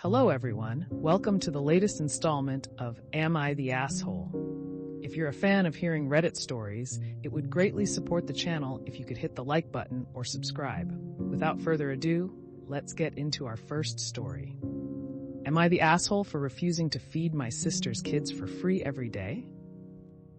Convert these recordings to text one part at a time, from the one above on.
Hello everyone, welcome to the latest installment of Am I the Asshole? If you're a fan of hearing Reddit stories, it would greatly support the channel if you could hit the like button or subscribe. Without further ado, let's get into our first story. Am I the asshole for refusing to feed my sister's kids for free every day?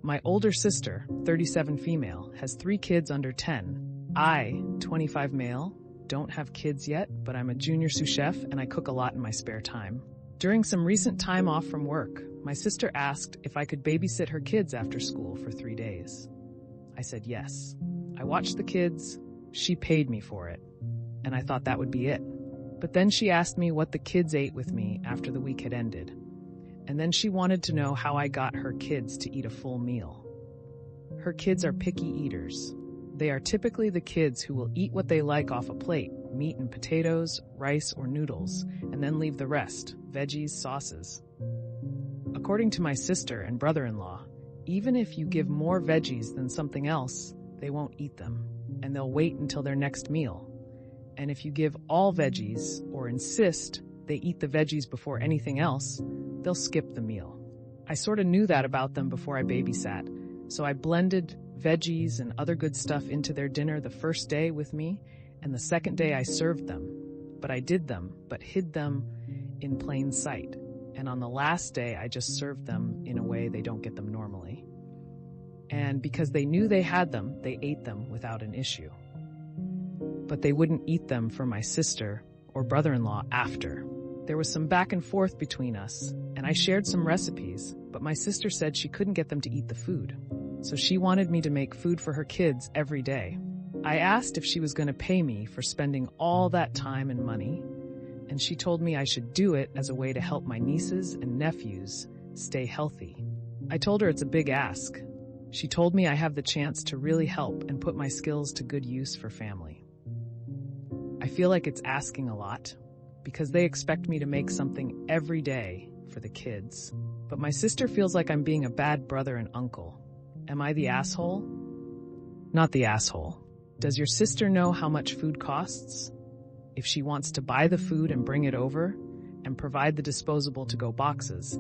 My older sister, 37 female, has 3 kids under 10. I, 25 male, don't have kids yet, but I'm a junior sous chef and I cook a lot in my spare time. During some recent time off from work, my sister asked if I could babysit her kids after school for 3 days. I said yes. I watched the kids, she paid me for it, and I thought that would be it. But then she asked me what the kids ate with me after the week had ended. And then she wanted to know how I got her kids to eat a full meal. Her kids are picky eaters. They are typically the kids who will eat what they like off a plate, meat and potatoes, rice or noodles, and then leave the rest, veggies, sauces. According to my sister and brother-in-law, even if you give more veggies than something else, they won't eat them, and they'll wait until their next meal. And if you give all veggies, or insist they eat the veggies before anything else, they'll skip the meal. I sort of knew that about them before I babysat, so I blended veggies and other good stuff into their dinner the first day with me, and the second day I served them. But I did them, but hid them in plain sight. And on the last day, I just served them in a way they don't get them normally. And because they knew they had them, they ate them without an issue. But they wouldn't eat them for my sister or brother-in-law after. There was some back and forth between us, and I shared some recipes, but my sister said she couldn't get them to eat the food. So she wanted me to make food for her kids every day. I asked if she was going to pay me for spending all that time and money, and she told me I should do it as a way to help my nieces and nephews stay healthy. I told her it's a big ask. She told me I have the chance to really help and put my skills to good use for family. I feel like it's asking a lot, because they expect me to make something every day for the kids. But my sister feels like I'm being a bad brother and uncle. Am I the asshole? Not the asshole. Does your sister know how much food costs? If she wants to buy the food and bring it over, and provide the disposable to-go boxes,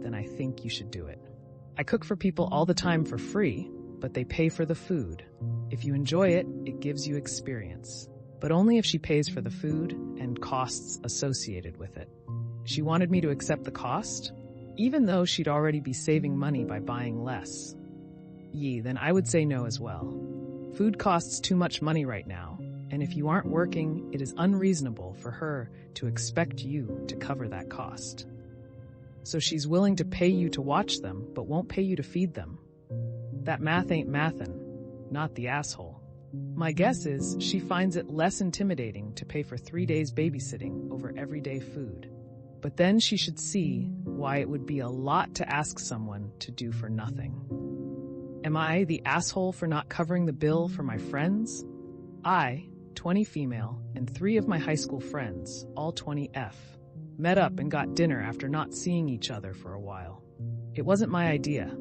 then I think you should do it. I cook for people all the time for free, but they pay for the food. If you enjoy it, it gives you experience. But only if she pays for the food and costs associated with it. She wanted me to accept the cost, even though she'd already be saving money by buying less. Then I would say no as well. Food costs too much money right now, and if you aren't working, it is unreasonable for her to expect you to cover that cost. So she's willing to pay you to watch them, but won't pay you to feed them. That math ain't mathin', not the asshole. My guess is she finds it less intimidating to pay for 3 days babysitting over everyday food. But then she should see why it would be a lot to ask someone to do for nothing. Am I the asshole for not covering the bill for my friends? I, 20 female, and 3 of my high school friends, all 20F, met up and got dinner after not seeing each other for a while. It wasn't my idea,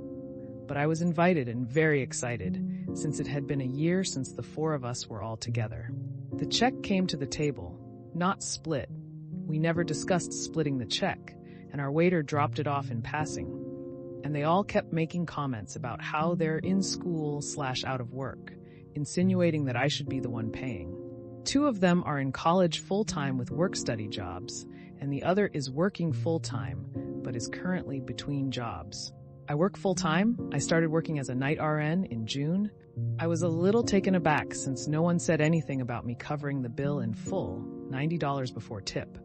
but I was invited and very excited, since it had been a year since the 4 of us were all together. The check came to the table, not split. We never discussed splitting the check, and our waiter dropped it off in passing. And they all kept making comments about how they're in school/out of work, insinuating that I should be the one paying. 2 of them are in college full-time with work-study jobs, and the other is working full-time, but is currently between jobs. I work full-time. I started working as a night RN in June. I was a little taken aback since no one said anything about me covering the bill in full, $90 before tip.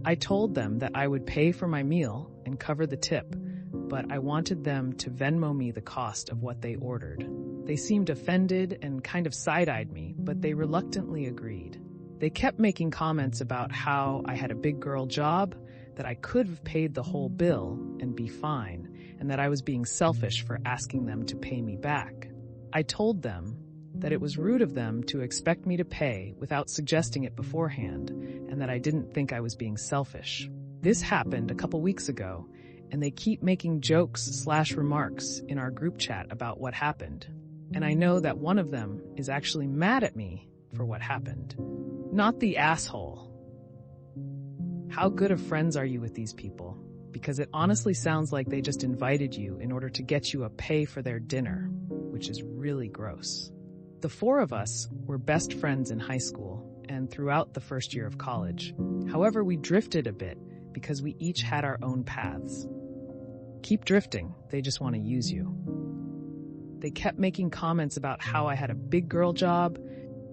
I told them that I would pay for my meal and cover the tip, but I wanted them to Venmo me the cost of what they ordered. They seemed offended and kind of side-eyed me, but they reluctantly agreed. They kept making comments about how I had a big girl job, that I could have paid the whole bill and be fine, and that I was being selfish for asking them to pay me back. I told them that it was rude of them to expect me to pay without suggesting it beforehand, and that I didn't think I was being selfish. This happened a couple weeks ago, and they keep making jokes/remarks in our group chat about what happened. And I know that one of them is actually mad at me for what happened. Not the asshole. How good of friends are you with these people? Because it honestly sounds like they just invited you in order to get you a pay for their dinner, which is really gross. The four of us were best friends in high school and throughout the first year of college. However, we drifted a bit because we each had our own paths. Keep drifting, they just want to use you. They kept making comments about how I had a big girl job.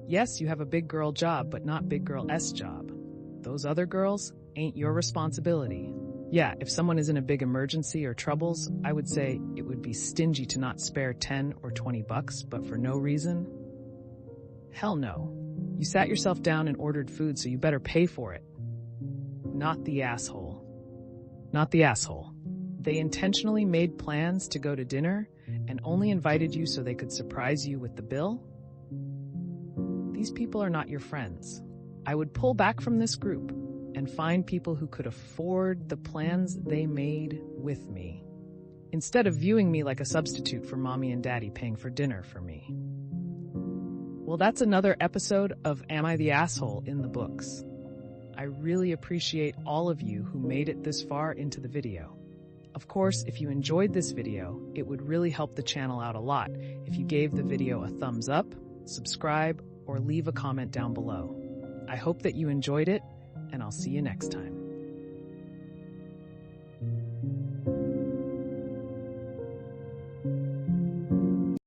Yes, you have a big girl job, but not big girl-s job. Those other girls ain't your responsibility. Yeah, if someone is in a big emergency or troubles, I would say it would be stingy to not spare 10 or 20 bucks, but for no reason? Hell no. You sat yourself down and ordered food, so you better pay for it. Not the asshole. Not the asshole. They intentionally made plans to go to dinner and only invited you so they could surprise you with the bill? These people are not your friends. I would pull back from this group and find people who could afford the plans they made with me, instead of viewing me like a substitute for mommy and daddy paying for dinner for me. Well, that's another episode of Am I the Asshole in the books. I really appreciate all of you who made it this far into the video. Of course, if you enjoyed this video, it would really help the channel out a lot if you gave the video a thumbs up, subscribe, or leave a comment down below. I hope that you enjoyed it, and I'll see you next time.